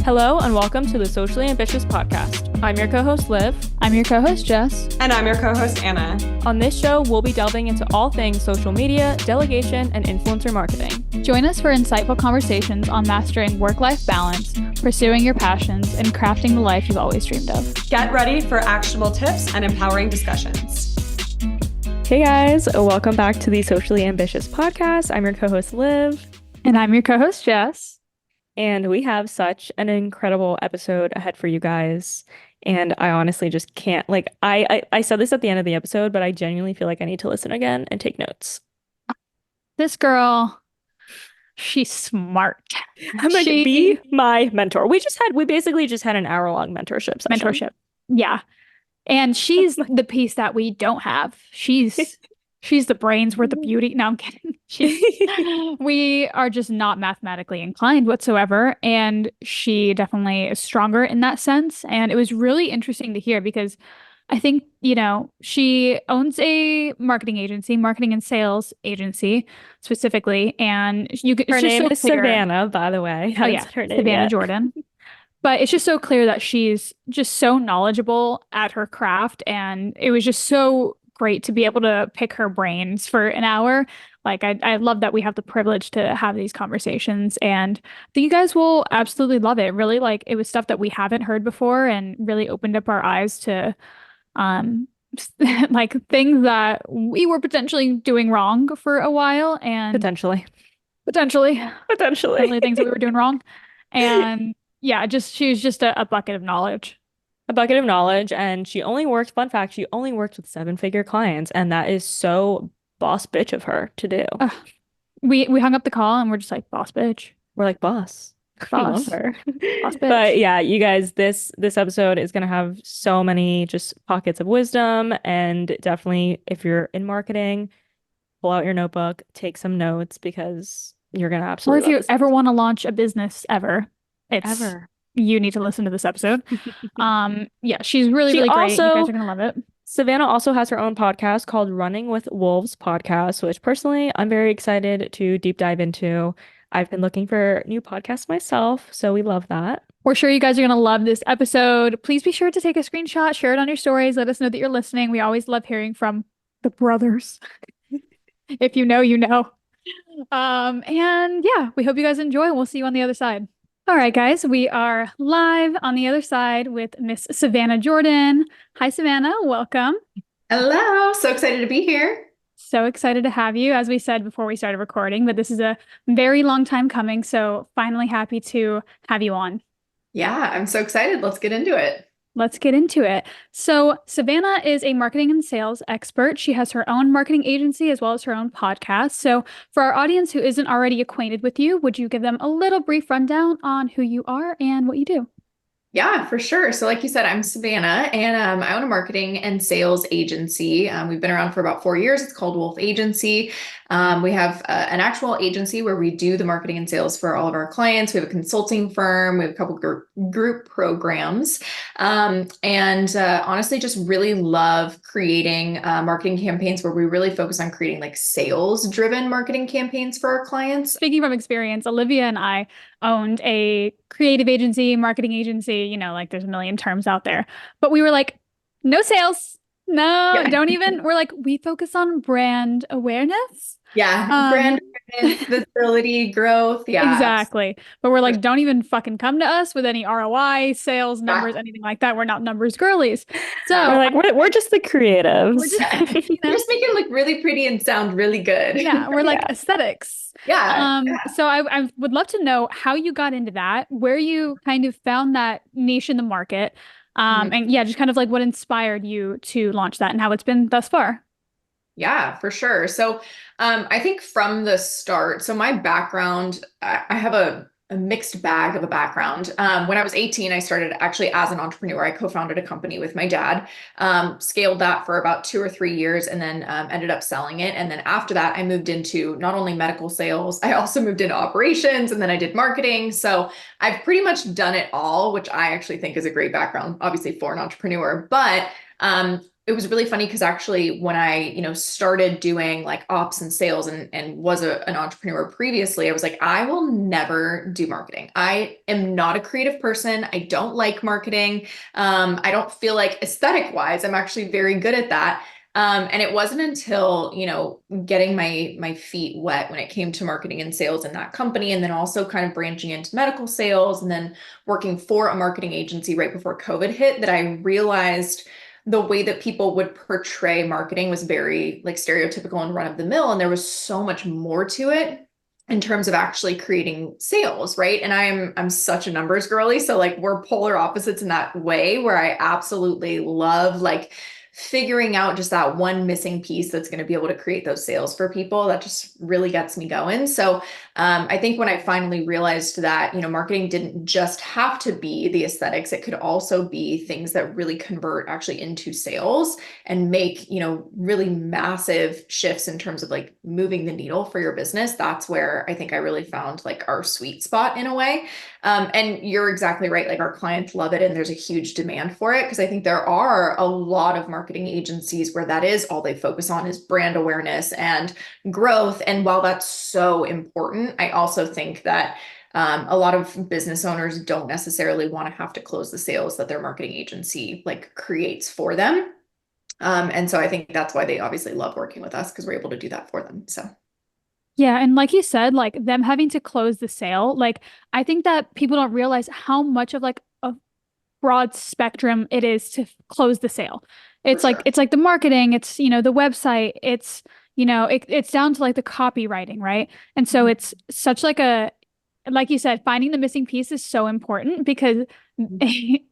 Hello and welcome to the Socially Ambitious Podcast. I'm your co-host Liv. I'm your co-host Jess. And I'm your co-host Anna. On this show, we'll be delving into all things social media, delegation, and influencer marketing. Join us for insightful conversations on mastering work-life balance, pursuing your passions, and crafting the life you've always dreamed of. Get ready for actionable tips and empowering discussions. Hey guys, welcome back to the Socially Ambitious Podcast. I'm your co-host Liv. And I'm your co-host Jess. And we have such an incredible episode ahead for you guys. And I honestly just can't, I said this at the end of the episode, but I genuinely feel like I need to listen again and take notes. This girl, she's smart. I'm like, be my mentor. We basically just had an hour-long mentorship session. Mentorship. Yeah. And she's the piece that we don't have. She's the brains, we're the beauty. No, I'm kidding. We are just not mathematically inclined whatsoever. And she definitely is stronger in that sense. And it was really interesting to hear because I think, she owns a marketing and sales agency specifically. And her name is Savannah, by the way. Oh, yeah. Savannah Jordan. But it's just so clear that she's just so knowledgeable at her craft. And it was just so great to be able to pick her brains for an hour. I love that we have the privilege to have these conversations, and I think you guys will absolutely love it. Really, it was stuff that we haven't heard before and really opened up our eyes to things that we were potentially doing wrong for a while, and potentially things that we were doing wrong. And yeah, she was just a bucket of knowledge. And she only worked, fun fact, she only worked with 7-figure clients, and that is so boss bitch of her to do. We hung up the call and we're just like, boss bitch. We're like, boss her. Boss bitch. But yeah, you guys, this episode is gonna have so many just pockets of wisdom, and definitely if you're in marketing, pull out your notebook, take some notes, because you're gonna absolutely or if you ever want to launch a business you need to listen to this episode. Yeah, she's really great. You guys are gonna love it. Savannah also has her own podcast called Running with Wolves Podcast, which personally I'm very excited to deep dive into. I've been looking for new podcasts myself, so we love that. We're sure you guys are going to love this episode. Please be sure to take a screenshot, share it on your stories, let us know that you're listening. We always love hearing from the brothers. If you know, you know. And yeah, we hope you guys enjoy. We'll see you on the other side. All right, guys, we are live on the other side with Miss Savannah Jordan. Hi, Savannah. Welcome. Hello. So excited to be here. So excited to have you, as we said before we started recording, but this is a very long time coming. So finally happy to have you on. Yeah, I'm so excited. Let's get into it. Let's get into it. So Savannah is a marketing and sales expert. She has her own marketing agency as well as her own podcast. So for our audience who isn't already acquainted with you, would you give them a little brief rundown on who you are and what you do? Yeah, for sure. So like you said, I'm Savannah, and I own a marketing and sales agency. We've been around for about 4 years. It's called Wolf Agency. We have an actual agency where we do the marketing and sales for all of our clients. We have a consulting firm. We have a couple group programs. Honestly, just really love creating marketing campaigns where we really focus on creating sales-driven marketing campaigns for our clients. Speaking from experience, Olivia and I owned a creative agency, marketing agency, there's a million terms out there, but we were like, no sales. No, don't even. We're like, we focus on brand awareness. Yeah. Brand awareness, visibility, growth. Yeah. Exactly. But we're like, don't even fucking come to us with any ROI, sales numbers, anything like that. We're not numbers girlies. So we're like, we're just the creatives. We're just making it look really pretty and sound really good. Yeah. We're like aesthetics. Yeah. So I would love to know how you got into that, where you kind of found that niche in the market. And yeah, just kind of what inspired you to launch that and how it's been thus far. Yeah, for sure. So I think from the start, so my background, I have a mixed bag of a background. When I was 18, I started actually as an entrepreneur. I co-founded a company with my dad, scaled that for about 2 or 3 years, and then ended up selling it. And then after that, I moved into not only medical sales, I also moved into operations, and then I did marketing. So I've pretty much done it all, which I actually think is a great background, obviously for an entrepreneur. But it was really funny because actually when I, started doing like ops and sales and was an entrepreneur previously, I was like, I will never do marketing. I am not a creative person. I don't like marketing. I don't feel like aesthetic wise, I'm actually very good at that. And it wasn't until, getting my feet wet when it came to marketing and sales in that company, and then also kind of branching into medical sales and then working for a marketing agency right before COVID hit, that I realized the way that people would portray marketing was very like stereotypical and run of the mill. And there was so much more to it in terms of actually creating sales, right? And I'm such a numbers girly. So like we're polar opposites in that way, where I absolutely love like figuring out just that one missing piece that's going to be able to create those sales for people. That just really gets me going. So I think when I finally realized that, marketing didn't just have to be the aesthetics, it could also be things that really convert actually into sales and make, really massive shifts in terms of like moving the needle for your business. That's where I think I really found like our sweet spot in a way. And you're exactly right. Like our clients love it and there's a huge demand for it, because I think there are a lot of marketing agencies where that is all they focus on is brand awareness and growth. And while that's so important, I also think that a lot of business owners don't necessarily want to have to close the sales that their marketing agency like creates for them. And so I think that's why they obviously love working with us, because we're able to do that for them. So Yeah, and like you said, like them having to close the sale, like I think that people don't realize how much of like a broad spectrum it is to close the sale. for sure. It's like the marketing, it's the website, it's it's down to like the copywriting, right? And so it's such like a like you said, finding the missing piece is so important because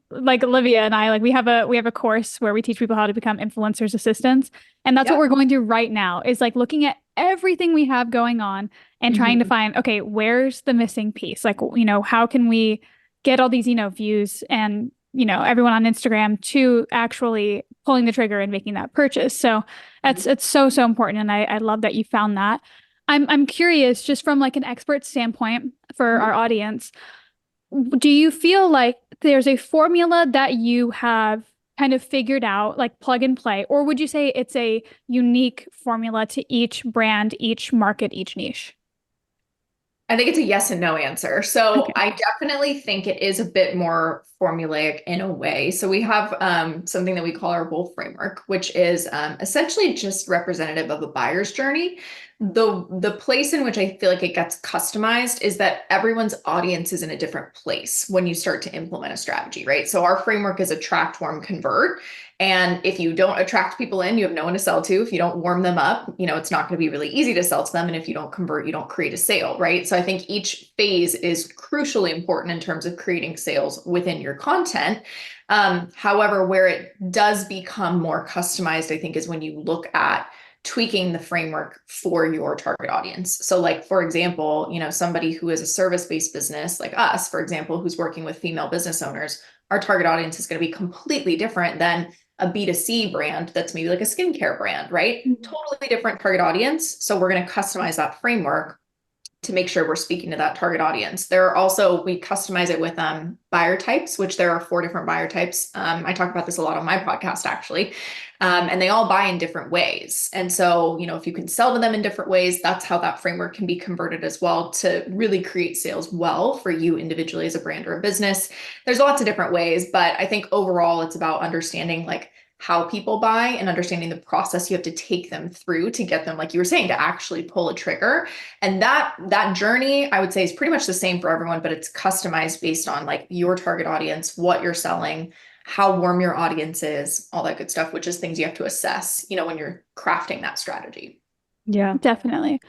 like Olivia and I, like we have a course where we teach people how to become influencers assistants. And that's what Yeah. we're going through right now is like looking at everything we have going on and trying to find, okay, where's the missing piece? Like, how can we get all these, views and, everyone on Instagram to actually pulling the trigger and making that purchase. So it's so, so important. And I love that you found that. I'm curious, just from like an expert standpoint for our audience, do you feel like there's a formula that you have kind of figured out, like plug and play, or would you say it's a unique formula to each brand, each market, each niche? I think it's a yes and no answer. So Okay. I definitely think it is a bit more formulaic in a way. So we have something that we call our WOLF framework, which is essentially just representative of a buyer's journey. The place in which I feel like it gets customized is that everyone's audience is in a different place when you start to implement a strategy, right? So our framework is attract, warm, convert. And if you don't attract people in, you have no one to sell to. If you don't warm them up, it's not going to be really easy to sell to them. And if you don't convert, you don't create a sale, right? So I think each phase is crucially important in terms of creating sales within your content. However, where it does become more customized, I think, is when you look at tweaking the framework for your target audience. So like, for example, somebody who is a service-based business like us, for example, who's working with female business owners, our target audience is going to be completely different than a B2C brand that's maybe like a skincare brand, right? Totally different target audience. So we're going to customize that framework to make sure we're speaking to that target audience. There are also, we customize it with buyer types, which there are 4 different buyer types. I talk about this a lot on my podcast, actually. And they all buy in different ways. And so, if you can sell to them in different ways, that's how that framework can be converted as well to really create sales well for you individually as a brand or a business. There's lots of different ways, but I think overall it's about understanding like how people buy and understanding the process you have to take them through to get them, like you were saying, to actually pull a trigger. And that journey, I would say, is pretty much the same for everyone, but it's customized based on like your target audience, what you're selling, how warm your audience is, all that good stuff, which is things you have to assess, when you're crafting that strategy. Yeah, Definitely.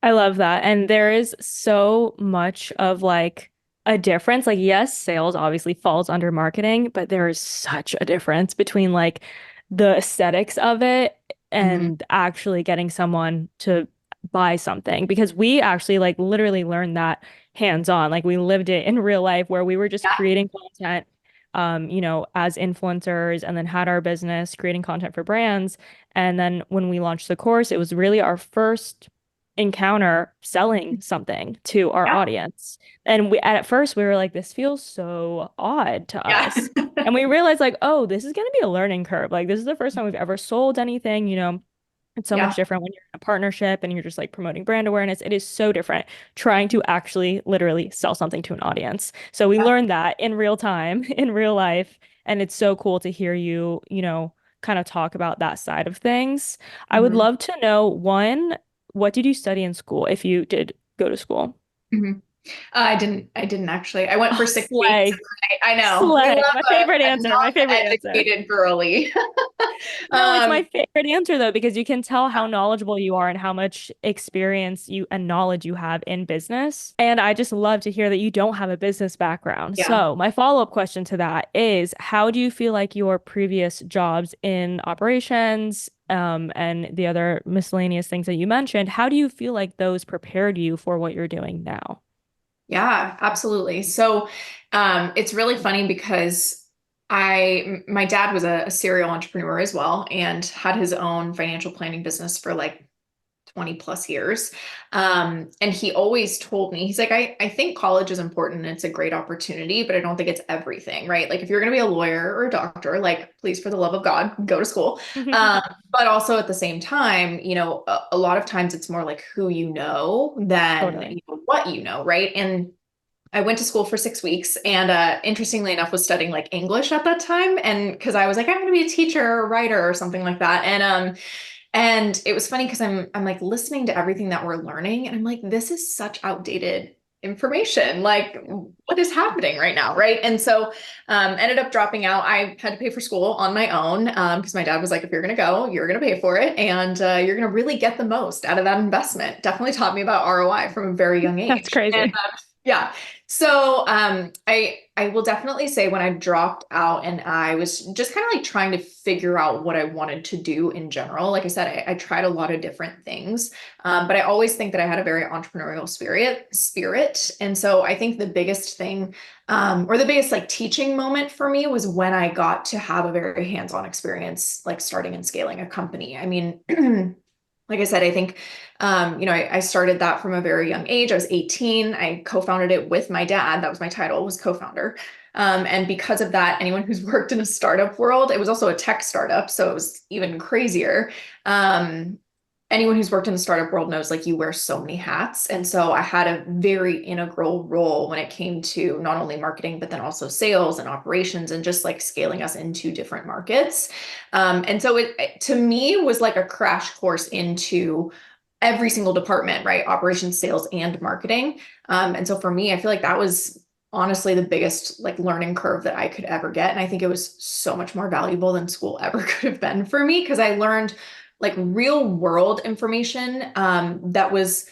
I love that. And there is so much of like a difference. Like, yes, sales obviously falls under marketing, but there is such a difference between like the aesthetics of it and actually getting someone to buy something. Because we actually like literally learned that hands-on. Like we lived it in real life where we were just Yeah. creating content, as influencers and then had our business creating content for brands. And then when we launched the course, it was really our first encounter selling something to our Yeah. audience. And at first we were like, this feels so odd to Yeah. us. And we realized like, oh, this is going to be a learning curve. Like this is the first time we've ever sold anything, it's so much Yeah. different when you're in a partnership and you're just like promoting brand awareness. It is so different trying to actually literally sell something to an audience. So we Yeah. learned that in real time, in real life. And it's so cool to hear you, kind of talk about that side of things. I would Mhm. love to know, one, what did you study in school if you did go to school? Mhm. I didn't actually. I went for Oh, 6 weeks. slay. I know. We love Slay. My favorite a answer. My favorite answer. non-educated girly. No, it's my Um, favorite answer though, because you can tell how knowledgeable you are and how much experience you and knowledge you have in business. And I just love to hear that you don't have a business background. yeah. So, my follow-up question to that is, how do you feel like your previous jobs in operations, and the other miscellaneous things that you mentioned, how do you feel like those prepared you for what you're doing now? Yeah, absolutely. So, it's really funny because my dad was a serial entrepreneur as well and had his own financial planning business for like 20 plus years. And he always told me, he's like, I think college is important and it's a great opportunity, but I don't think it's everything, right? Like if you're going to be a lawyer or a doctor, like please, for the love of God, go to school. Um, but also at the same time, a lot of times it's more like who you know than Totally. what you know, right? And I went to school for 6 weeks and interestingly enough was studying like English at that time. And because I was like, I'm going to be a teacher or a writer or something like that. And it was funny because I'm like listening to everything that we're learning and I'm like, this is such outdated information. Like, what is happening right now? Right. And so ended up dropping out. I had to pay for school on my own because my dad was like, if you're going to go, you're going to pay for it. And you're going to really get the most out of that investment. Definitely taught me about ROI from a very young That's age. And crazy. yeah. So I will definitely say when I dropped out and I was just kind of like trying to figure out what I wanted to do in general. Like I said, I tried a lot of different things. But I always think that I had a very entrepreneurial spirit. And so I think the biggest thing, or the biggest like teaching moment for me was when I got to have a very hands-on experience, like starting and scaling a company. I mean, like I said, I think, I started that from a very young age. I was 18. I co-founded it with my dad. That was my title, was co-founder. And because of that, anyone who's worked in a startup world, it was also a tech startup, so it was even crazier. Um, Anyone who's worked in the startup world knows like you wear so many hats. And so I had a very integral role when it came to not only marketing, but then also sales and operations and just like scaling us into different markets. And so it to me was like a crash course into every single department, right? Operations, sales, and marketing. And so for me, I feel like that was honestly the biggest like learning curve that I could ever get. And I think it was so much more valuable than school ever could have been for me because I learned like real world information that was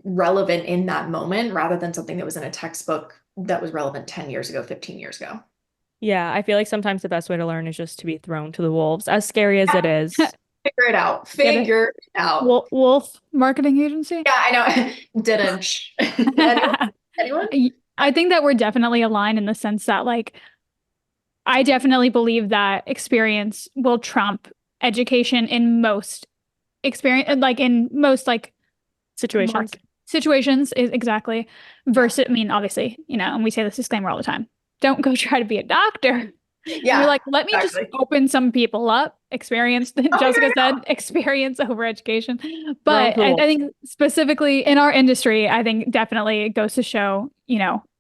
relevant in that moment rather than something that was in a textbook that was relevant 10 years ago, 15 years ago. Yeah, I feel like sometimes the best way to learn is just to be thrown to the wolves, as scary as it Yeah, is. figure it out. Get it? Figure it out. Wolf marketing agency? Yeah, I know. Didn't. Anyone? Anyone? I think that we're definitely aligned in the sense that, like, I definitely believe that experience will trump education in most experience, like in most like Situations. situations is exactly versus, I mean, obviously, and we say this disclaimer all the time. Don't go try to be a doctor. You're Yeah, like, let me just exactly. open some people up. Experience, I'll figure Jessica it said, out. experience over education. Thrown to But the I wolves. think specifically in our industry, I think definitely it goes to show,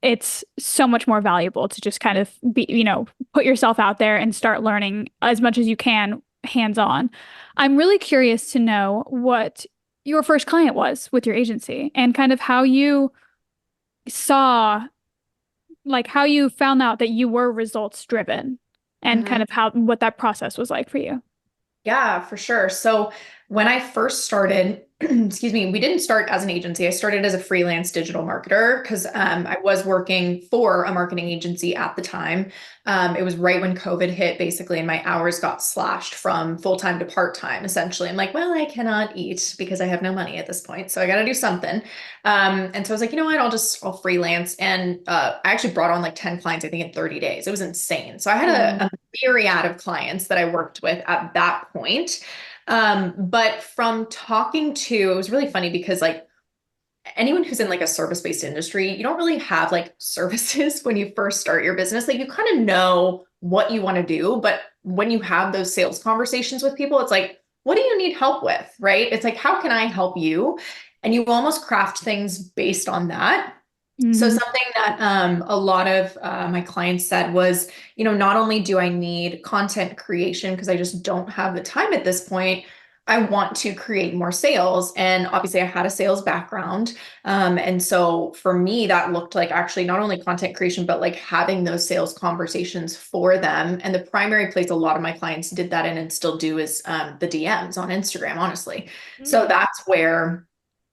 it's so much more valuable to just kind of be, put yourself out there and start learning as much as you can hands on. I'm really curious to know what your first client was with your agency and kind of how you saw, like how you found out that you were results driven and kind Mhm. of how what that process was like for you. Yeah, for sure. So when I first started, excuse me, we didn't start as an agency. I started as a freelance digital marketer because I was working for a marketing agency at the time. It was right when COVID hit, basically, and my hours got slashed from full-time to part-time, essentially. I'm like, well, I cannot eat because I have no money at this point. So I got to do something. And so I was like, you know what, I'll freelance. And I actually brought on like 10 clients, I think, in 30 days. It was insane. So I had Mm. a myriad of clients that I worked with at that point. But from talking to, it was really funny because like anyone who's in like a service-based industry, you don't really have like services when you first start your business. Like you kind of know what you want to do, but when you have those sales conversations with people, it's like, what do you need help with? Right? It's like, how can I help you? And you almost craft things based on that. So Mhm. something that a lot of my clients said was, not only do I need content creation because I just don't have the time at this point, I want to create more sales. And obviously I had a sales background. And so for me, that looked like actually not only content creation, but like having those sales conversations for them. And the primary place a lot of my clients did that in and still do is the DMs on Instagram, honestly. So Mm. that's where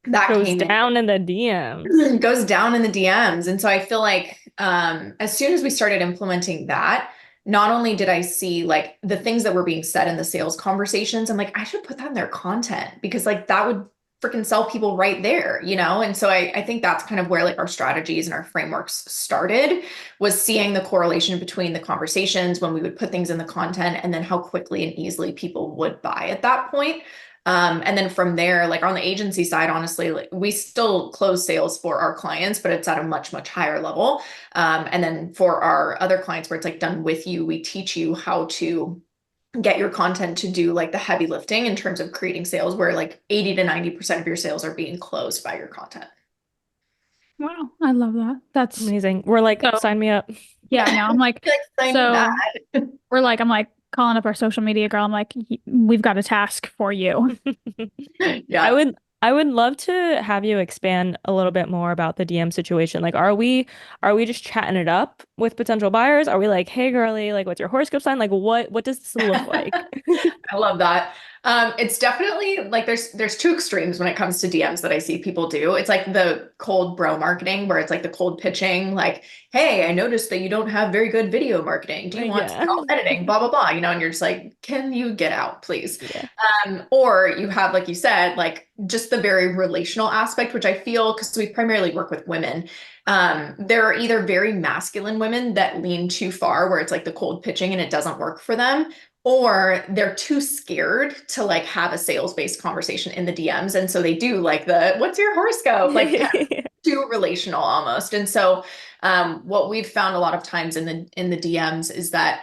that Goes came in. down in the DMs. Goes down in the DMs. And so I feel like as soon as we started implementing that, not only did I see like the things that were being said in the sales conversations, I'm like, I should put that in their content because like that would freaking sell people right there, And so I think that's kind of where like our strategies and our frameworks started was seeing the correlation between the conversations when we would put things in the content and then how quickly and easily people would buy at that point. And then from there, like on the agency side, honestly, like we still close sales for our clients, but it's at a much, much higher level. And then for our other clients where it's like done with you, we teach you how to get your content to do like the heavy lifting in terms of creating sales, where like 80 to 90% of your sales are being closed by your content. Wow, I love that. That's Amazing. We're like, so, sign me up. yeah, no, I'm like, Like, sign that. so I'm like calling up our social media girl. I'm like, We've got a task for you." I Yeah. would I would love to have you expand a little bit more about the DM situation. Like, are we just chatting it up with potential buyers? Are we like, hey girly, like what's your horoscope sign? Like what does this look like? I love that. It's definitely like there's two extremes when it comes to DMs that I see people do. It's like the cold bro marketing where it's like the cold pitching, like, hey, I noticed that you don't have very good video marketing. Do you want Yeah. self editing? Blah blah blah. And you're just like, can you get out, please? Yeah. Or you have, like you said, like just the very relational aspect, which I feel because we primarily work with women. There are either very masculine women that lean too far, where it's like the cold pitching and it doesn't work for them, or they're too scared to like have a sales-based conversation in the DMs. And so they do like the what's your horoscope? Like kind of too relational almost. And so what we've found a lot of times in the DMs is that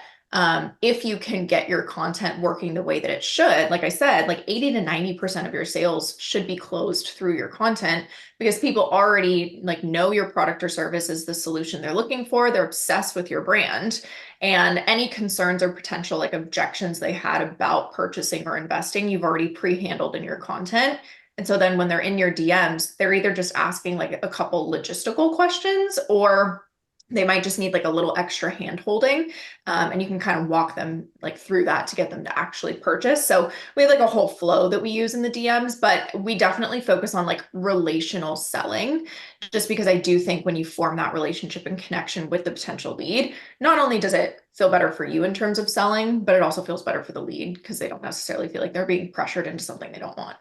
if you can get your content working the way that it should, like I said, like 80 to 90% of your sales should be closed through your content because people already like know your product or service is the solution they're looking for. They're obsessed with your brand, and any concerns or potential like objections they had about purchasing or investing, you've already pre-handled in your content. And so then when they're in your DMs, they're either just asking like a couple logistical questions, or they might just need like a little extra hand holding. And you can kind of walk them like through that to get them to actually purchase. So we have like a whole flow that we use in the DMs, but we definitely focus on like relational selling, just because I do think when you form that relationship and connection with the potential lead, not only does it feel better for you in terms of selling, but it also feels better for the lead because they don't necessarily feel like they're being pressured into something they don't want.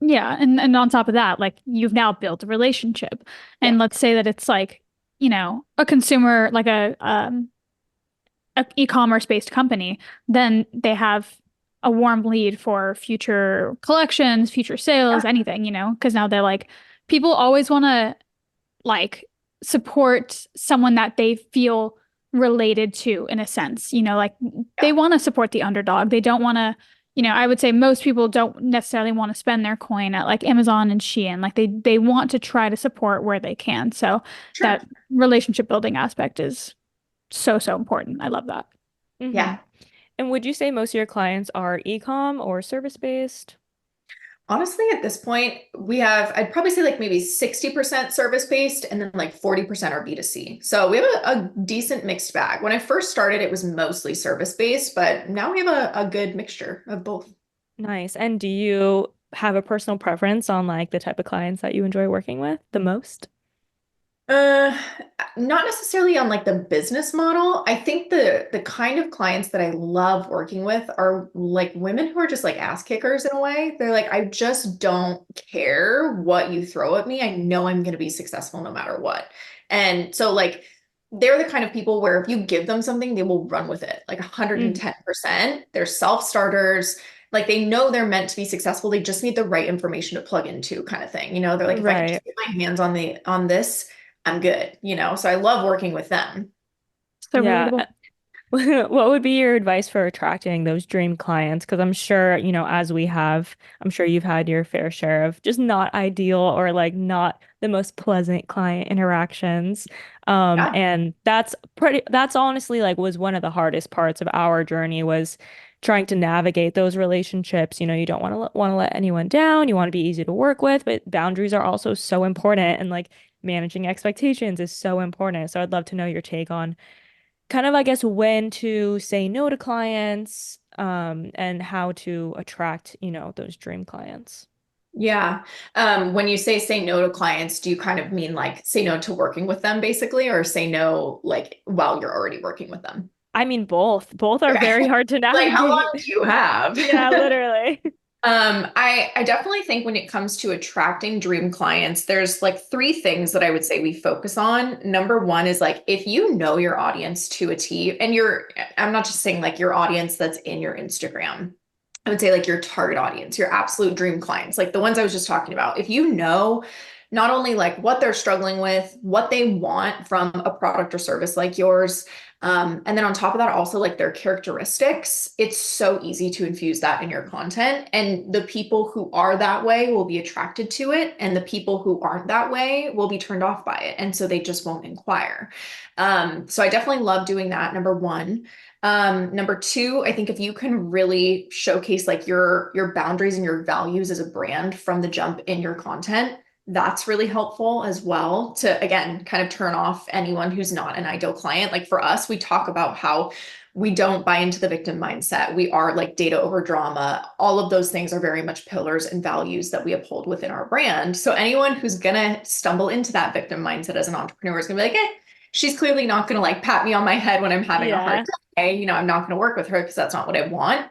Yeah, and on top of that, like you've now built a relationship. Yeah. And let's say that it's like, a consumer, like a e-commerce based company, then they have a warm lead for future collections, future sales, anything, because now they're like, people always want to like support someone that they feel related to in a sense, like they want to support the underdog. They don't want to, I would say most people don't necessarily want to spend their coin at like Amazon and Shein. Like they want to try to support where they can. So Sure. that relationship building aspect is so, so important. I love that. Hmm. Yeah. And would you say most of your clients are e-com or service-based? Honestly, at this point, I'd probably say like maybe 60% service-based and then like 40% are B2C. So we have a decent mixed bag. When I first started, it was mostly service-based, but now we have a good mixture of both. Nice. And do you have a personal preference on like the type of clients that you enjoy working with the most? Uh, Not necessarily on like the business model. I think the kind of clients that I love working with are like women who are just like ass kickers in a way. They're like, I just don't care what you throw at me. I know I'm going to be successful no matter what. And so like they're the kind of people where if you give them something, they will run with it like Mm. 110%. They're self-starters. Like they know they're meant to be successful. They just need the right information to plug into kind of thing. They're like, if I can just Right. get my hands on this, I'm good. So I love working with them. So Yeah. relatable. What would be your advice for attracting those dream clients? Because I'm sure, I'm sure you've had your fair share of just not ideal or like not the most pleasant client interactions. Yeah. And that's honestly like was one of the hardest parts of our journey was trying to navigate those relationships. You don't want to let anyone down. You want to be easy to work with, but boundaries are also so important and like managing expectations is so important. So I'd love to know your take on kind of, I guess, when to say no to clients, and how to attract, those dream clients. Yeah. When you say no to clients, do you kind of mean like say no to working with them basically, or say no like while you're already working with them? I mean, both. Both are Okay. very hard to Like how long navigate. do you have? Yeah, literally. I definitely think when it comes to attracting dream clients, there's like three things that I would say we focus on. Number one is like if you know your audience to a T, and I'm not just saying like your audience that's in your Instagram. I would say like your target audience, your absolute dream clients, like the ones I was just talking about. If you know not only like what they're struggling with, what they want from a product or service like yours, and then on top of that, also like their characteristics, it's so easy to infuse that in your content. And the people who are that way will be attracted to it. And the people who aren't that way will be turned off by it. And so they just won't inquire. So I definitely love doing that. Number one. Number two, I think if you can really showcase like your boundaries and your values as a brand from the jump in your content, that's really helpful as well to again kind of turn off anyone who's not an ideal client. Like for us, we talk about how we don't buy into the victim mindset. We are like data over drama. All of those things are very much pillars and values that we uphold within our brand. So anyone who's gonna stumble into that victim mindset as an entrepreneur is gonna be like, she's clearly not gonna like pat me on my head when I'm having a hard Yeah. day. I'm not gonna work with her because that's not what I want.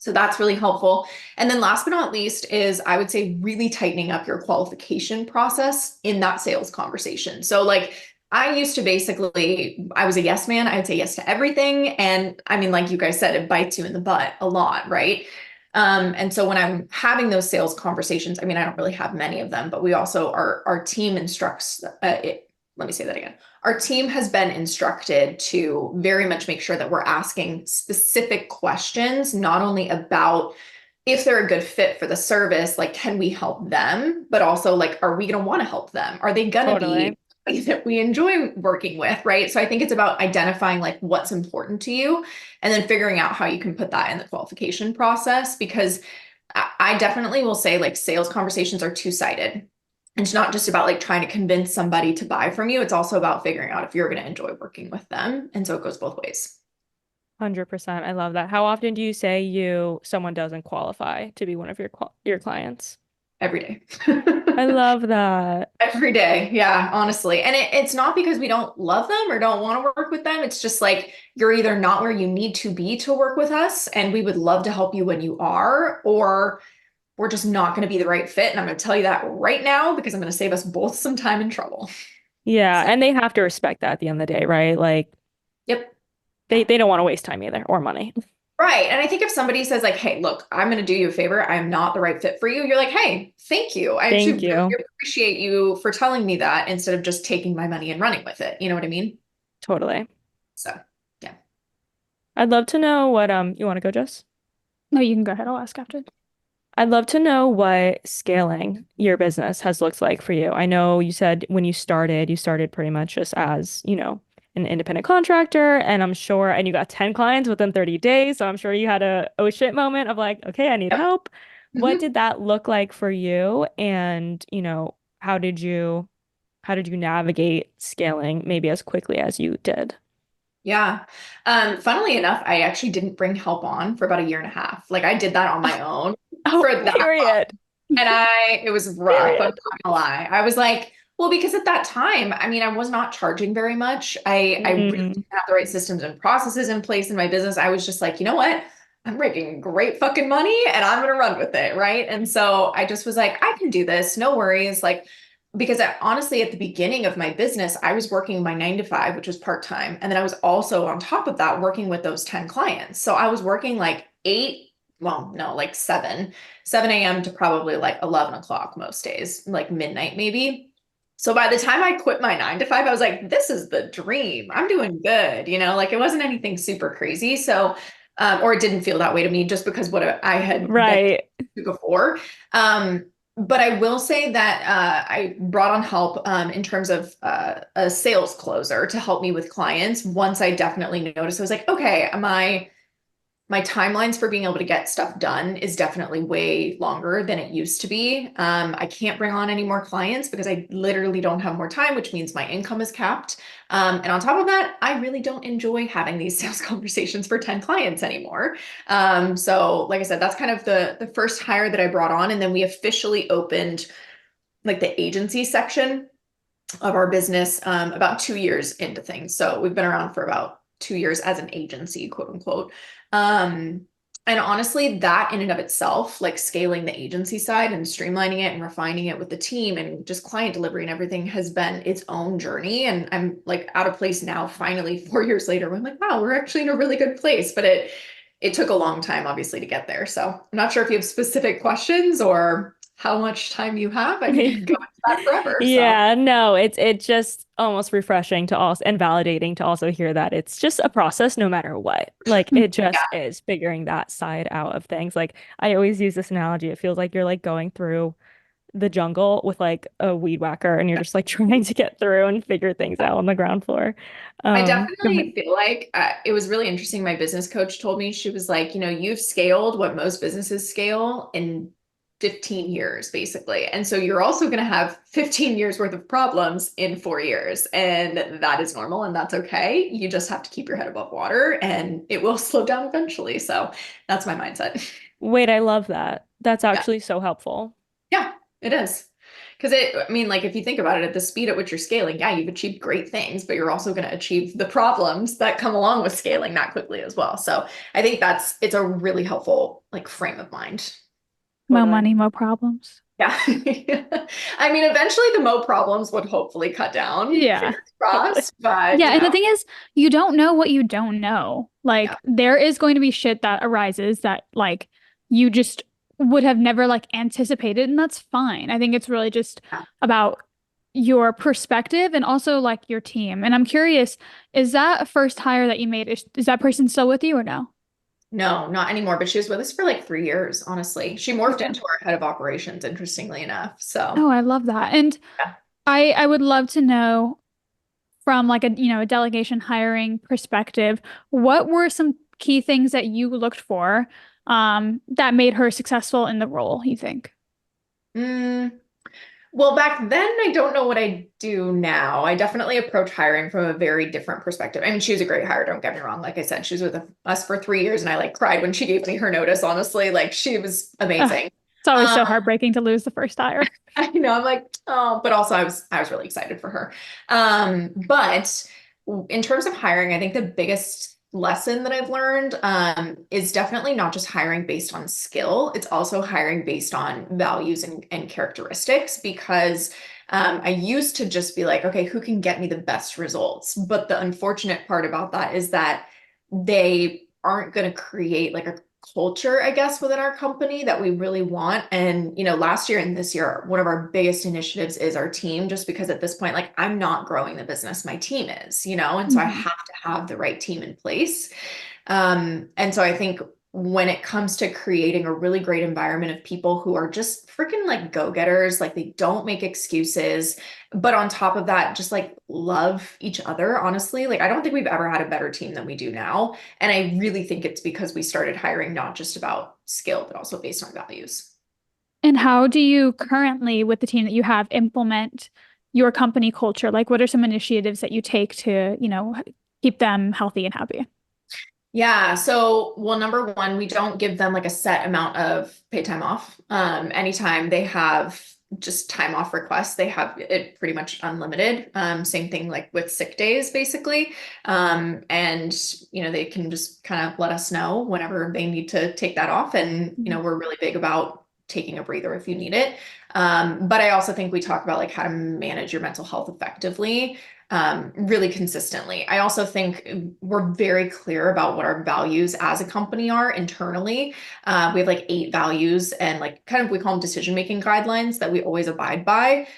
So that's really helpful. And then last but not least is I would say really tightening up your qualification process in that sales conversation. So like I used to basically, I was a yes man. I'd say yes to everything. And I mean, like you guys said, it bites you in the butt a lot, right? And so when I'm having those sales conversations, I mean, I don't really have many of them, but we also, our team instructs, let me say that again. Our team has been instructed to very much make sure that we're asking specific questions, not only about if they're a good fit for the service, like can we help them, but also like, are we going to want to help them? Are they going to Totally. be somebody that we enjoy working with, right? So I think it's about identifying like what's important to you and then figuring out how you can put that in the qualification process, because I definitely will say like sales conversations are two-sided. It's not just about like trying to convince somebody to buy from you. It's also about figuring out if you're going to enjoy working with them. And so it goes both ways 100%. I love that. How often do you say someone doesn't qualify to be one of your clients? every day. I love that. Every day. Yeah, honestly. And it's not because we don't love them or don't want to work with them. It's just like you're either not where you need to be to work with us, and we would love to help you when you are, or we're just not going to be the right fit. And I'm going to tell you that right now because I'm going to save us both some time and trouble. Yeah, So, and they have to respect that at the end of the day, right? Like yep. they don't want to waste time either or money. Right. And I think if somebody says like, hey, look, I'm going to do you a favor. I'm not the right fit for you. You're like, hey, thank you. I actually Thank really you. appreciate you for telling me that instead of just taking my money and running with it. You know what I mean? Totally. So, yeah. I'd love to know what you want to go, Jess? No, you can go ahead. I'll ask after. I'd love to know what scaling your business has looked like for you. I know you said when you started pretty much just as, an independent contractor, and I'm sure, and you got 10 clients within 30 days. So I'm sure you had a oh shit moment of like, okay, I need Yep. help. What Mhm. did that look like for you? And, how did you navigate scaling maybe as quickly as you did? Yeah. Funnily enough, I actually didn't bring help on for about a year and a half. Like I did that on my own Oh, for that. period. And it was rough. I'm not Period. gonna lie. I was like, well, because at that time, I mean, I was not charging very much. I really Mm, didn't have the right systems and processes in place in my business. I was just like, you know what? I'm making great fucking money and I'm gonna run with it. Right. And so I just was like, I can do this, no worries. Like, because honestly, at the beginning of my business, I was working my 9 to 5, which was part-time. And then I was also on top of that working with those 10 clients. So I was working like 8 well, no, like 7 a.m. to probably like 11 o'clock most days, like midnight maybe. So by the time I quit my 9 to 5, I was like, this is the dream. I'm doing good. Like it wasn't anything super crazy. So, or it didn't feel that way to me just because what I had been Right. through before. But I will say that I brought on help in terms of a sales closer to help me with clients. Once I definitely noticed, I was like, okay, my timelines for being able to get stuff done is definitely way longer than it used to be. I can't bring on any more clients because I literally don't have more time, which means my income is capped. And on top of that, I really don't enjoy having these sales conversations for 10 clients anymore. So like I said, that's kind of the first hire that I brought on. And then we officially opened like the agency section of our business about 2 years into things. So we've been around for about 2 years as an agency, quote unquote. And honestly, that in and of itself, like scaling the agency side and streamlining it and refining it with the team and just client delivery and everything has been its own journey. And I'm like out of place now, finally, 4 years later, where I'm like, wow, we're actually in a really good place. But it took a long time, obviously, to get there. So I'm not sure if you have specific questions or how much time you have. I mean, go into that forever. So Yeah, no, it's just almost refreshing to also and validating to also hear that it's just a process no matter what. Like it just yeah, is figuring that side out of things. Like I always use this analogy. It feels like you're like going through the jungle with like a weed whacker and you're just like trying to get through and figure things out on the ground floor. I Go definitely ahead. feel like it was really interesting. My business coach told me, she was like, you've scaled what most businesses scale in 15 years, basically. And so you're also going to have 15 years worth of problems in 4 years. And that is normal and that's okay. You just have to keep your head above water and it will slow down eventually. So that's my mindset. Wait, I love that. That's Yeah. actually so helpful. Yeah, it is. Because I mean, like if you think about it, at the speed at which you're scaling, yeah, you've achieved great things, but you're also going to achieve the problems that come along with scaling that quickly as well. So I think it's a really helpful like frame of mind. More Totally. money, more problems. Yeah. I mean, eventually the Mo problems would hopefully cut down, Yeah. fingers Totally. crossed, but Yeah, and the thing is, you don't know what you don't know. yeah. Like there is going to be shit that arises that like you just would have never like anticipated, and that's fine. I think it's really just Yeah. about your perspective and also like your team. And I'm curious, is that a first hire that you made? Is that person still with you or no? No, not anymore, but she was with us for like 3 years, honestly. She morphed Okay. into our head of operations, interestingly enough. So Oh, I love that. And yeah. I would love to know from like a delegation hiring perspective, what were some key things that you looked for that made her successful in the role, you think? Mm, well, back then, I don't know what I do now. I definitely approach hiring from a very different perspective. I mean, she was a great hire, don't get me wrong. Like I said, she was with us for 3 years and I like cried when she gave me her notice, honestly. Like she was Ugh, amazing. it's always Um, so heartbreaking to lose the first hire. I know, I'm like, oh, but also I was really excited for her. But in terms of hiring, I think the biggest lesson that I've learned is definitely not just hiring based on skill, it's also hiring based on values and characteristics because I used to just be like, okay, who can get me the best results? But the unfortunate part about that is that they aren't going to create like a culture, I guess, within our company that we really want. And, last year and this year, one of our biggest initiatives is our team, just because at this point, like I'm not growing the business, my team is, and so I Mhm. have to have the right team in place. And so I think when it comes to creating a really great environment of people who are just freaking like go-getters, like they don't make excuses, but on top of that, just like love each other, honestly. Like I don't think we've ever had a better team than we do now. And I really think it's because we started hiring not just about skill, but also based on values. And how do you currently, with the team that you have, implement your company culture? Like, what are some initiatives that you take to, keep them healthy and happy? Yeah. So, well, number one, we don't give them like a set amount of paid time off. Anytime they have just time off requests, they have it pretty much unlimited. Same thing like with sick days, basically. And they can just kind of let us know whenever they need to take that off. And, Mhm. we're really big about taking a breather if you need it. But I also think we talk about like how to manage your mental health effectively. really consistently. I also think we're very clear about what our values as a company are internally. We have like 8 values and like kind of we call them decision-making guidelines that we always abide by,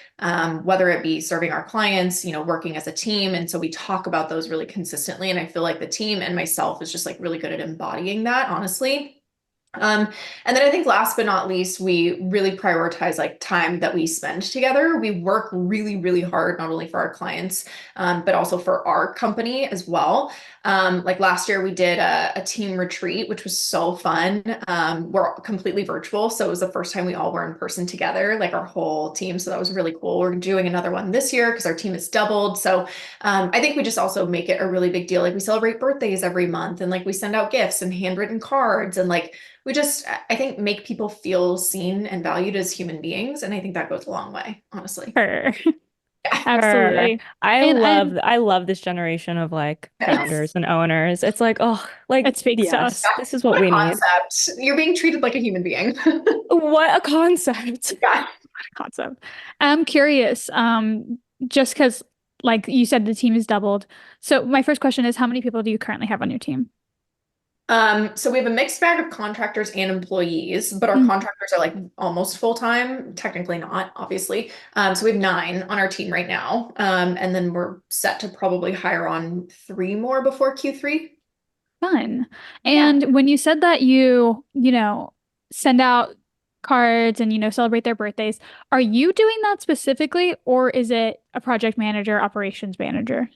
whether it be serving our clients, working as a team. And so we talk about those really consistently. And I feel like the team and myself is just like really good at embodying that, honestly. And then I think last but not least, we really prioritize like time that we spend together. We work really, really hard, not only for our clients, but also for our company as well. Like last year we did a team retreat, which was so fun. We're completely virtual. So it was the first time we all were in person together, like our whole team. So that was really cool. We're doing another one this year because our team is doubled. So I think we just also make it a really big deal. Like we celebrate birthdays every month and like we send out gifts and handwritten cards and like we just, I think, make people feel seen and valued as human beings. And I think that goes a long way, honestly. Her. Yeah. Absolutely. I love this generation of like founders and owners. It's like, oh, like It speaks to yes, us. this is what What a we need. concept. You're being treated like a human being. What a concept. Yeah. Concept. I'm curious, just because, like you said, the team is doubled. So my first question is, how many people do you currently have on your team? So we have a mixed bag of contractors and employees, but our Mm. contractors are like almost full-time, technically not, obviously. So we have 9 on our team right now. And then we're set to probably hire on 3 more before Q3. Fun. Yeah. And when you said that send out cards and, celebrate their birthdays, are you doing that specifically, or is it a project manager, operations manager?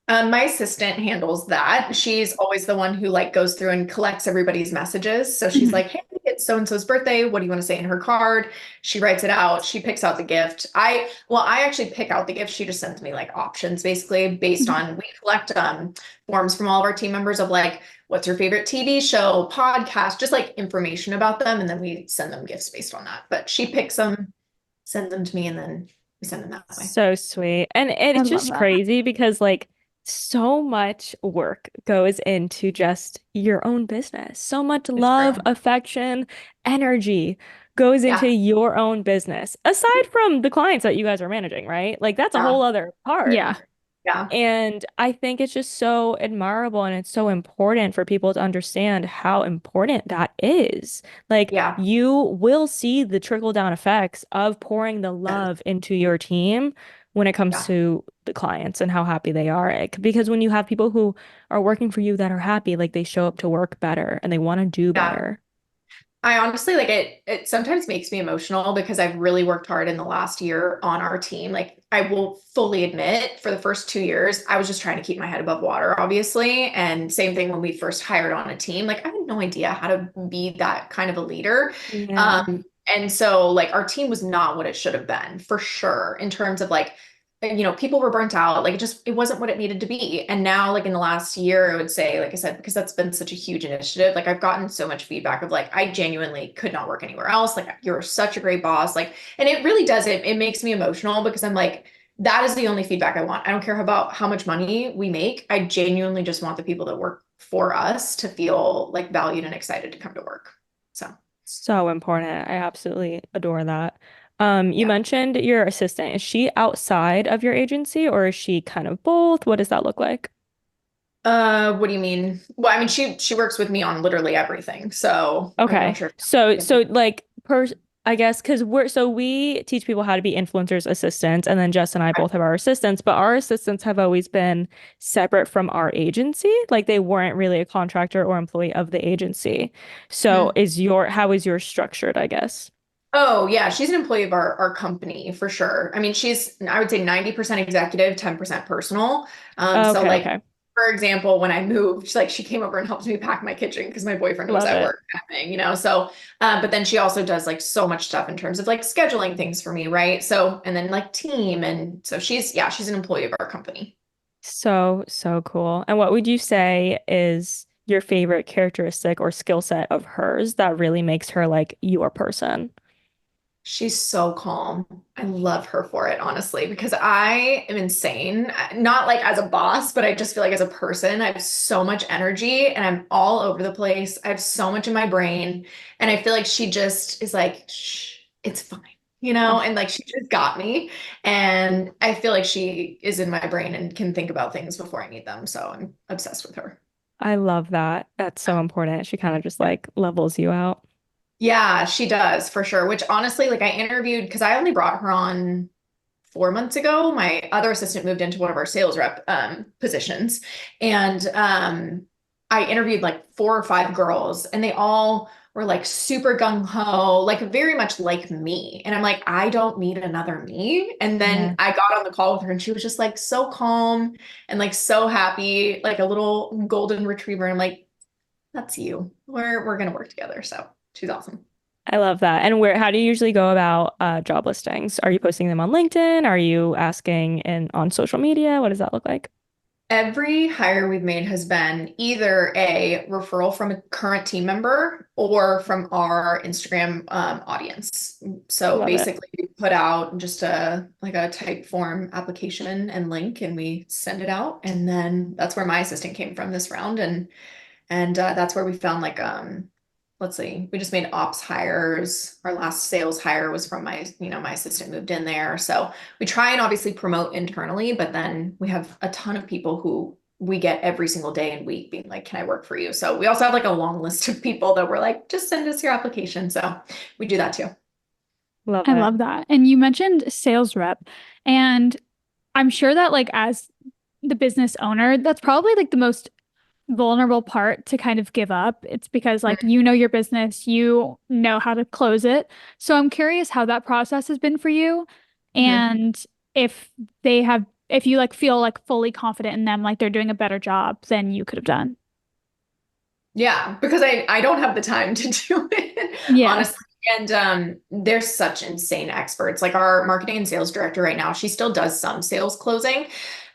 My assistant handles that. She's always the one who like goes through and collects everybody's messages. So she's Mhm. like, "Hey, it's so and so's birthday. What do you want to say in her card?" She writes it out. She picks out the gift. I actually pick out the gift. She just sends me like options basically based Mhm. on we collect forms from all of our team members of like, what's your favorite TV show, podcast, just like information about them, and then we send them gifts based on that. But she picks them, sends them to me, and then we send them that way. So sweet. And I it's love just that. crazy because like so much work goes into just your own business. So much It's love, true. affection, energy goes into Yeah. your own business. Aside from the clients that you guys are managing, right? Like that's a Yeah. whole other part. Yeah. Yeah. And I think it's just so admirable and it's so important for people to understand how important that is. Like Yeah. you will see the trickle down effects of pouring the love into your team when it comes Yeah. to the clients and how happy they are. Because when you have people who are working for you that are happy, like they show up to work better and they want to do Yeah. better. I honestly like it sometimes makes me emotional because I've really worked hard in the last year on our team. Like I will fully admit for the first 2 years, I was just trying to keep my head above water, obviously. And same thing when we first hired on a team. Like I had no idea how to be that kind of a leader. Yeah. And so like our team was not what it should have been for sure in terms of like people were burnt out. Like it wasn't what it needed to be. And now, like in the last year, I would say, like I said, because that's been such a huge initiative, like I've gotten so much feedback of like, I genuinely could not work anywhere else. Like you're such a great boss. Like, and it really does, it makes me emotional because I'm like, that is the only feedback I want. I don't care about how much money we make. I genuinely just want the people that work for us to feel like valued and excited to come to work. So, So important. I absolutely adore that. You yeah. mentioned your assistant. Is she outside of your agency or is she kind of both? What does that look like? What do you mean? Well, I mean, she works with me on literally everything. So I'm not Okay. sure. So like I guess because we teach people how to be influencers assistants and then Jess and I both have our assistants, but our assistants have always been separate from our agency. Like they weren't really a contractor or employee of the agency. So Mhm. how is yours structured, I guess? Oh, yeah, she's an employee of our company for sure. I mean, I would say 90% executive, 10% personal. So Okay, like, okay. for example, when I moved, like she came over and helped me pack my kitchen because my boyfriend was Love at it. work kind of thing. So, but then she also does like so much stuff in terms of like scheduling things for me, right? So, and then like team. And so she's an employee of our company. So, so cool. And what would you say is your favorite characteristic or skill set of hers that really makes her like your person? She's so calm. I love her for it, honestly, because I am insane. Not like as a boss, but I just feel like as a person, I have so much energy and I'm all over the place. I have so much in my brain. And I feel like she just is like, shh, it's fine. and like she just got me. And I feel like she is in my brain and can think about things before I need them. So I'm obsessed with her. I love that. That's so important. She kind of just like levels you out. Yeah, she does for sure. Which honestly, like I interviewed because I only brought her on 4 months ago. My other assistant moved into one of our sales rep positions, and I interviewed like 4 or 5 girls, and they all were like super gung ho, like very much like me. And I'm like, I don't need another me. And then Yeah. I got on the call with her, and she was just like so calm and like so happy, like a little golden retriever. And I'm like, that's you. We're gonna work together. So she's awesome. I love that. And how do you usually go about job listings? Are you posting them on LinkedIn? Are you asking on social media? What does that look like? Every hire we've made has been either a referral from a current team member or from our Instagram audience. So Love it. basically, we put out just a type form application and link, and we send it out. And then that's where my assistant came from this round, and that's where we found like let's see, we just made ops hires. Our last sales hire was from my assistant moved in there. So we try and obviously promote internally, but then we have a ton of people who we get every single day and week being like, can I work for you? So we also have like a long list of people that we're like, just send us your application. So we do that too. Love I it. love that. And you mentioned sales rep, and I'm sure that like as the business owner, that's probably like the most vulnerable part to kind of give up. It's because like you know your business, you know how to close it. So I'm curious how that process has been for you, Mhm. and if you like feel like fully confident in them, like they're doing a better job than you could have done. Yeah, because I don't have the time to do it, Yeah. honestly. And they're such insane experts. Like our marketing and sales director right now, she still does some sales closing.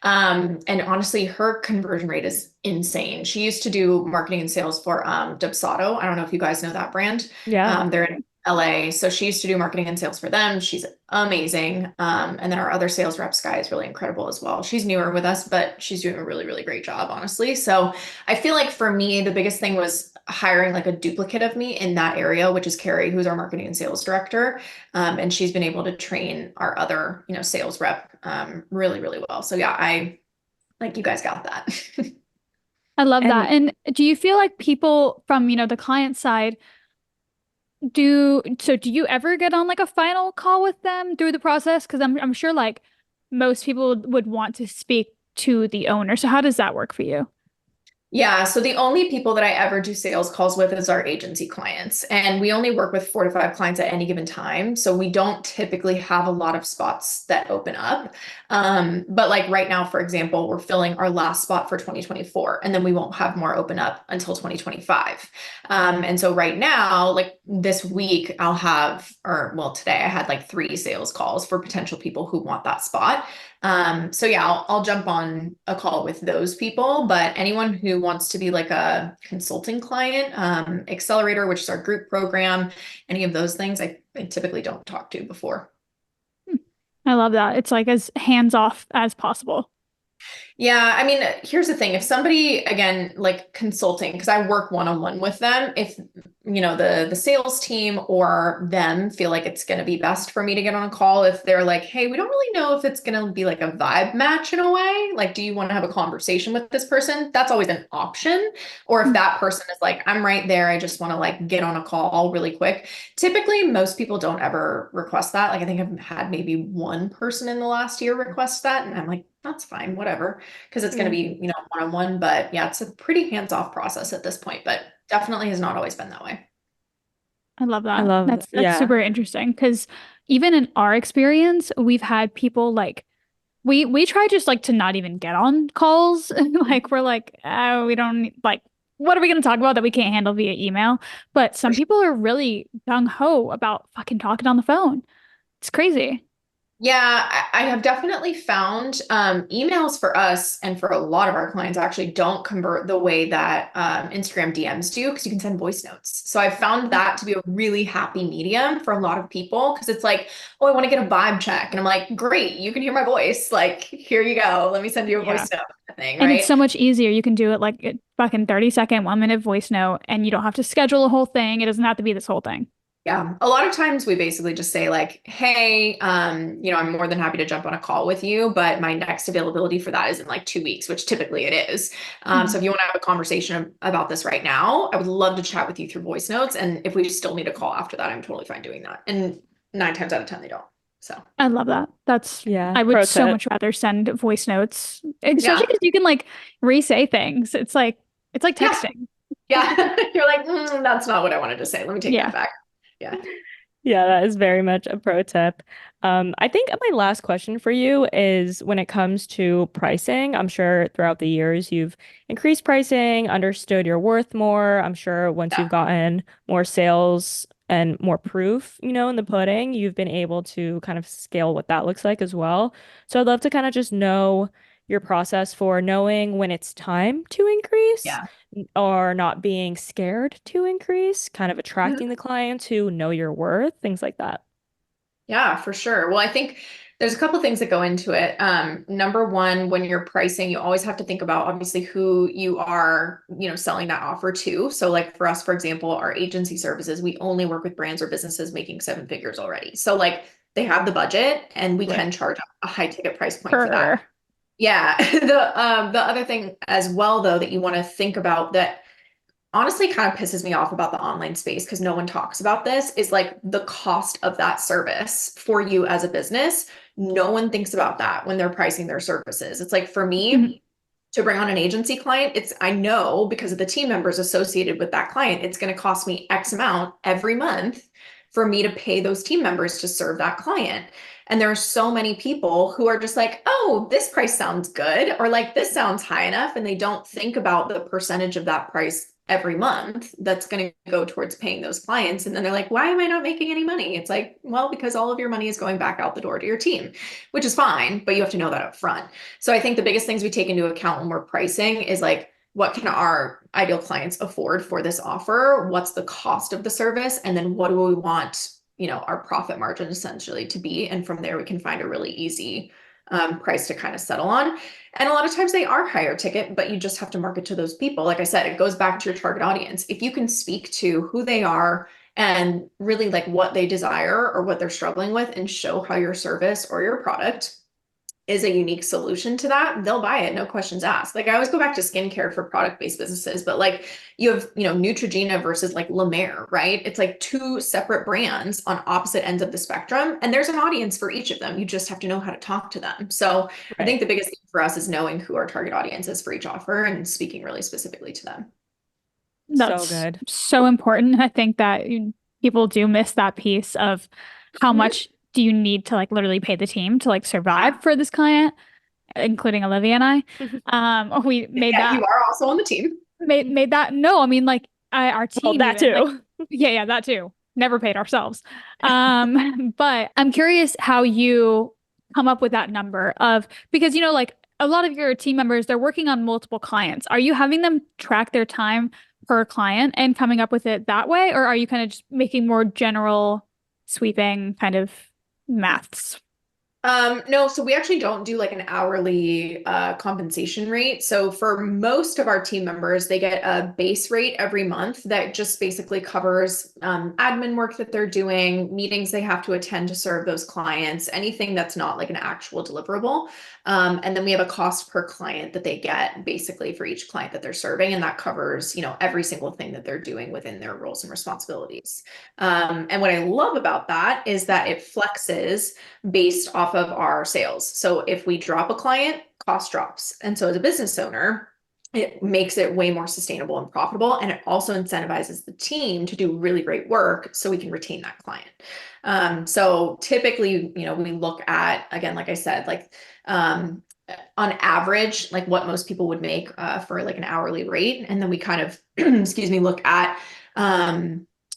And honestly, her conversion rate is insane. She used to do marketing and sales for Dubsado. I don't know if you guys know that brand. Yeah. They're in LA. So she used to do marketing and sales for them. She's amazing. And then our other sales reps guy is really incredible as well. She's newer with us, but she's doing a really, really great job, honestly. So I feel like for me, the biggest thing was hiring like a duplicate of me in that area, which is Carrie, who's our marketing and sales director. And she's been able to train our other, sales rep really, really well. So yeah, I like you guys got that. I love that. And And do you feel like people from, the client side do you ever get on like a final call with them through the process? Because I'm sure like most people would want to speak to the owner. So how does that work for you? Yeah, so the only people that I ever do sales calls with is our agency clients. And we only work with 4 to 5 clients at any given time. So we don't typically have a lot of spots that open up. But like right now, for example, we're filling our last spot for 2024, and then we won't have more open up until 2025. And so right now, like this week, I'll have, or well, today I had like 3 sales calls for potential people who want that spot. So yeah, I'll jump on a call with those people, but anyone who wants to be like a consulting client, accelerator, which is our group program, any of those things, I typically don't talk to before. I love that. It's like as hands off as possible. Yeah, I mean, here's the thing. If somebody, again, like consulting, because I work one-on-one with them, if the sales team or them feel like it's going to be best for me to get on a call, if they're like, hey, we don't really know if it's going to be like a vibe match in a way, like, do you want to have a conversation with this person? That's always an option. Or if that person is like, I'm right there, I just want to like get on a call really quick. Typically, most people don't ever request that. Like, I think I've had maybe one person in the last year request that, and I'm like, that's fine, whatever, because it's going to yeah, be, one-on-one. But yeah, it's a pretty hands-off process at this point, but definitely has not always been that way. I love I that. love, That's yeah. super interesting because even in our experience, we've had people like we try just like to not even get on calls. Like we're like, oh, we don't like what are we going to talk about that we can't handle via email? But For some people are really gung ho about fucking talking on the phone. It's crazy. Yeah, I have definitely found emails for us and for a lot of our clients actually don't convert the way that Instagram DMs do because you can send voice notes. So I've found that to be a really happy medium for a lot of people because it's like, oh, I want to get a vibe check. And I'm like, great, you can hear my voice. Like, here you go. Let me send you a Yeah. voice note kind of thing, And it's right? so much easier. You can do it fucking 30-second, 1 minute voice note, and you don't have to schedule a whole thing. It doesn't have to be this whole thing. Yeah. A lot of times we basically just say like, hey, I'm more than happy to jump on a call with you, but my next availability for that is in like 2 weeks, which typically it is. So if you want to have a conversation about this right now, I would love to chat with you through voice notes. And if we still need a call after that, I'm totally fine doing that. And 9 times out of 10, they don't. So I love that. Yeah. I would Pro so tip. much rather send voice notes, especially yeah. because you can like re-say things. It's like Yeah. texting. Yeah. You're like, that's not what I wanted to say. Let me take that Yeah. back. Yeah. Yeah, that is very much a pro tip. I think my last question for you is when it comes to pricing, I'm sure throughout the years you've increased pricing, understood your worth more. I'm sure once Yeah. you've gotten more sales and more proof, in the pudding, you've been able to kind of scale what that looks like as well. So I'd love to kind of just know your process for knowing when it's time to increase Yeah. or not being scared to increase, kind of attracting the clients who know your worth, things like that. Yeah, for sure. Well, I think there's a couple things that go into it. Number one, when you're pricing, you always have to think about obviously who you are, selling that offer to. So like for us, for example, our agency services, we only work with brands or businesses making 7 figures already. So like they have the budget and we Right. can charge a high ticket price point for that. Per. Yeah. The other thing as well though that you want to think about that honestly kind of pisses me off about the online space because no one talks about this is like the cost of that service for you as a business. No one thinks about that when they're pricing their services. It's like for Mhm. me to bring on an agency client, I know because of the team members associated with that client, it's going to cost me X amount every month for me to pay those team members to serve that client. And there are so many people who are just like, oh, this price sounds good, or like this sounds high enough. And they don't think about the percentage of that price every month that's going to go towards paying those clients. And then they're like, why am I not making any money? It's like, well, because all of your money is going back out the door to your team, which is fine, but you have to know that up front. So I think the biggest things we take into account when we're pricing is like, what can our ideal clients afford for this offer? What's the cost of the service? And then what do we want, our profit margin essentially to be? And from there, we can find a really easy price to kind of settle on. And a lot of times they are higher ticket, but you just have to market to those people. Like I said, it goes back to your target audience. If you can speak to who they are and really like what they desire or what they're struggling with and show how your service or your product is a unique solution to that, they'll buy it, no questions asked. Like I always go back to skincare for product-based businesses, but like you have, Neutrogena versus like La Mer, right? It's like two separate brands on opposite ends of the spectrum, and there's an audience for each of them. You just have to know how to talk to them. So I Right. think the biggest thing for us is knowing who our target audience is for each offer and speaking really specifically to them. So That's good. so important. I think that people do miss that piece of how Mhm. much do you need to like literally pay the team to like survive Yeah. for this client, including Olivia and I. We made Yeah, you that are also on the team. made that no, I mean like our Well, team that even like too. yeah, that too. Never paid ourselves. But I'm curious how you come up with that number of because like a lot of your team members, they're working on multiple clients. Are you having them track their time per client and coming up with it that way, or are you kind of just making more general sweeping kind of maths? No, so we actually don't do like an hourly compensation rate. So for most of our team members, they get a base rate every month that just basically covers admin work that they're doing, meetings they have to attend to serve those clients, anything that's not like an actual deliverable. And then we have a cost per client that they get basically for each client that they're serving, and that covers, every single thing that they're doing within their roles and responsibilities. And what I love about that is that it flexes based off of our sales. So if we drop a client, cost drops. And so as a business owner, it makes it way more sustainable and profitable. And it also incentivizes the team to do really great work so we can retain that client. So typically, we look at, again, like I said, like on average, like what most people would make for like an hourly rate. And then we kind of, excuse me, look at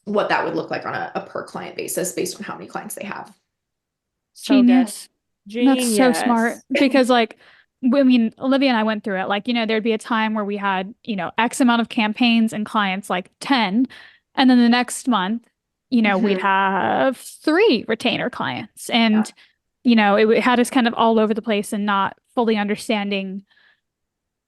what that would look like on a per client basis based on how many clients they have. So good. Genius. That's so smart Genius. because like I mean, Olivia and I went through it. Like, there'd be a time where we had, X amount of campaigns and clients, like 10. And then the next month, we'd Mhm. have 3 retainer clients. Yeah. And, it had us kind of all over the place and not fully understanding,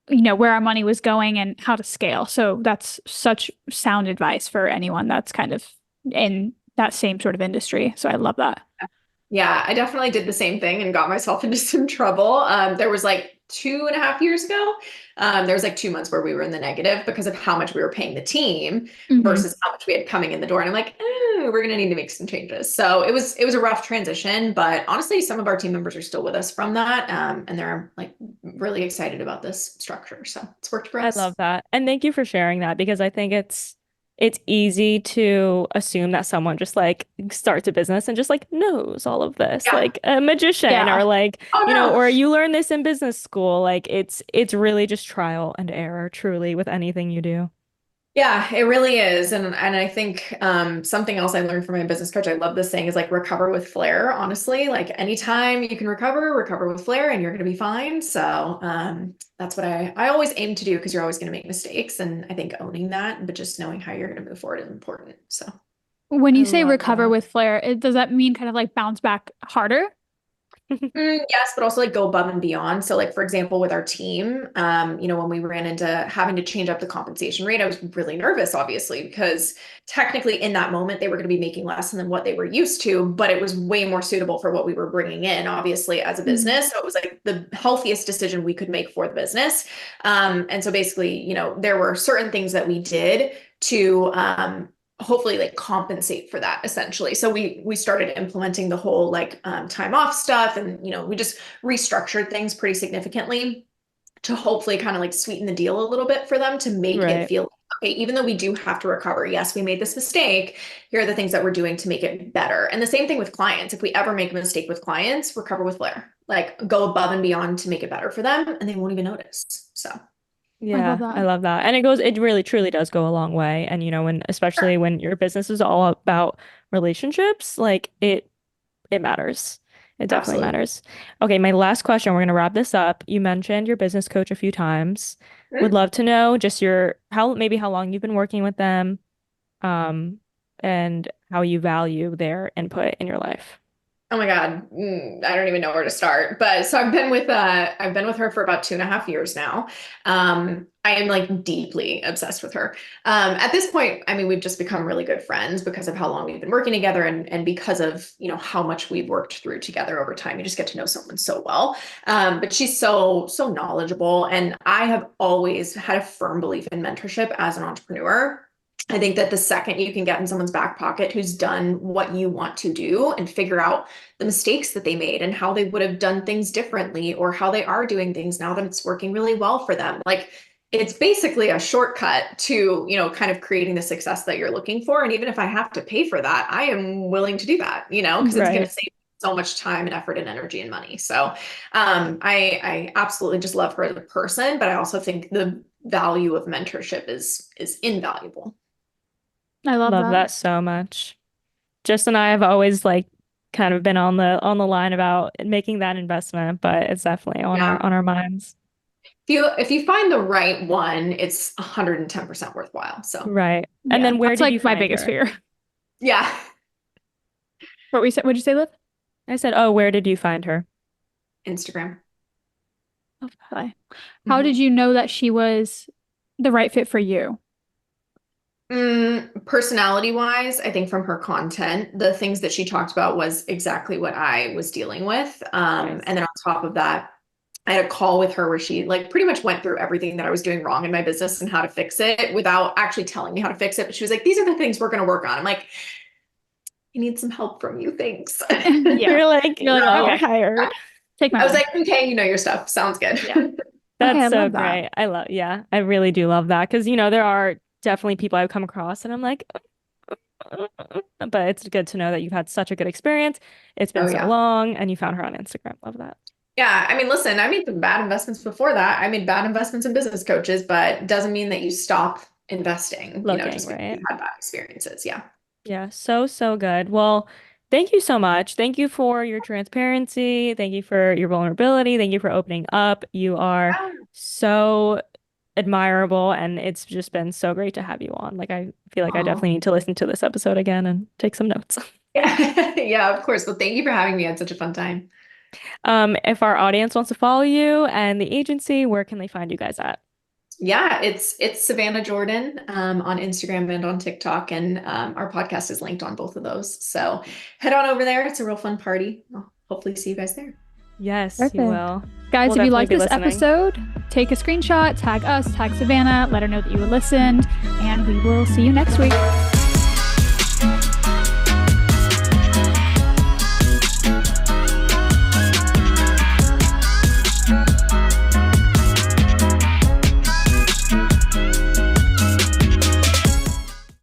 where our money was going and how to scale. So that's such sound advice for anyone that's kind of in that same sort of industry. So I love that. Yeah, I definitely did the same thing and got myself into some trouble. There was like 2.5 years ago, there was like 2 months where we were in the negative because of how much we were paying the team Mhm. versus how much we had coming in the door. And I'm like, we're gonna need to make some changes. So it was a rough transition, but honestly, some of our team members are still with us from that, and they're like really excited about this structure. So it's worked for I us. love that. And thank you for sharing that because I think it's easy to assume that someone just like starts a business and just like knows all of this, Yeah. like a magician or Yeah. like, Oh no. or you learn this in business school. Like it's really just trial and error, truly, with anything you do. Yeah, it really is. And I think something else I learned from my business coach, I love this saying is like recover with flair, honestly. Like anytime you can recover with flair and you're gonna be fine. So that's what I always aim to do because you're always gonna make mistakes. And I think owning that, but just knowing how you're gonna move forward is important. So When I you say love recover that. with flair, does that mean kind of like bounce back harder? Yes, but also like go above and beyond. So like for example, with our team, when we ran into having to change up the compensation rate, I was really nervous, obviously, because technically in that moment they were going to be making less than what they were used to, but it was way more suitable for what we were bringing in, obviously, as a Mhm. business. So it was like the healthiest decision we could make for the business. And so basically, there were certain things that we did to hopefully like compensate for that essentially. So we started implementing the whole like time off stuff, and we just restructured things pretty significantly to hopefully kind of like sweeten the deal a little bit for them to make it Right. feel okay, even though we do have to recover. Yes, we made this mistake. Here are the things that we're doing to make it better. And the same thing with clients. If we ever make a mistake with clients, recover with flair. Like go above and beyond to make it better for them, and they won't even notice. So I love Yeah, I that. love that. And it really truly does go a long way. And especially when your business is all about relationships, like it matters. It definitely absolutely. matters. Okay, my last question, we're gonna wrap this up. You mentioned your business coach a few times. Would love to know just how long you've been working with them, um, and how you value their input in your life. Oh my God. I don't even know where to start. But so I've been with her for about 2.5 years now. I am like deeply obsessed with her. At this point, I mean, we've just become really good friends because of how long we've been working together, and because of, how much we've worked through together over time. You just get to know someone so well. But she's so knowledgeable. And I have always had a firm belief in mentorship as an entrepreneur. I think that the second you can get in someone's back pocket who's done what you want to do and figure out the mistakes that they made and how they would have done things differently, or how they are doing things now that it's working really well for them. Like it's basically a shortcut to, kind of creating the success that you're looking for. And even if I have to pay for that, I am willing to do that, because it's going to Right. save so much time and effort and energy and money. So I absolutely just love her as a person, but I also think the value of mentorship is invaluable. I love Love that. that so much. Jess and I have always like kind of been on the line about making that investment, but it's definitely on our Yeah. on our minds. If you find the right one, it's 110% worthwhile. So Right. And Yeah, then where that's did you like my find biggest her? fear. yeah. What we said, what'd you say, Liv? I said, "Oh, where did you find her?" Instagram. Okay. How Mhm. did you know that she was the right fit for you? Personality wise, I think from her content, the things that she talked about was exactly what I was dealing with. Nice. And then on top of that, I had a call with her where she like pretty much went through everything that I was doing wrong in my business and how to fix it without actually telling me how to fix it. But she was like, these are the things we're going to work on. I'm like, I need some help from you. Thanks. Yeah. You're like, You're okay, hired. take my I was money. like, okay, you know your stuff. Sounds good. Yeah. Okay, That's I so love that. great. Yeah, I really do love that because there are definitely people I've come across and I'm like, but it's good to know that you've had such a good experience. It's been Oh, so yeah. long and you found her on Instagram. Love that. Yeah, I mean, listen, I made some bad investments before that. I made bad investments in business coaches, but doesn't mean that you stop investing, Looking, just because right? you had bad experiences. Yeah. Yeah, so good. Well, thank you so much. Thank you for your transparency. Thank you for your vulnerability. Thank you for opening up. You are so admirable, and it's just been so great to have you on. Like, I feel like I Oh, definitely need to listen to this episode again and take some notes. yeah. Yeah, of course. Well, thank you for having me. I had such a fun time. If our audience wants to follow you and the agency, where can they find you guys at? Yeah, it's Savannah Jordan on Instagram and on TikTok, and our podcast is linked on both of those. So head on over there. It's a real fun party. I'll hopefully see you guys there. Yes, Perfect. you will. Guys, We'll if you definitely like be this listening. episode, take a screenshot, tag us, tag Savannah, let her know that you listened, and we will see you next week.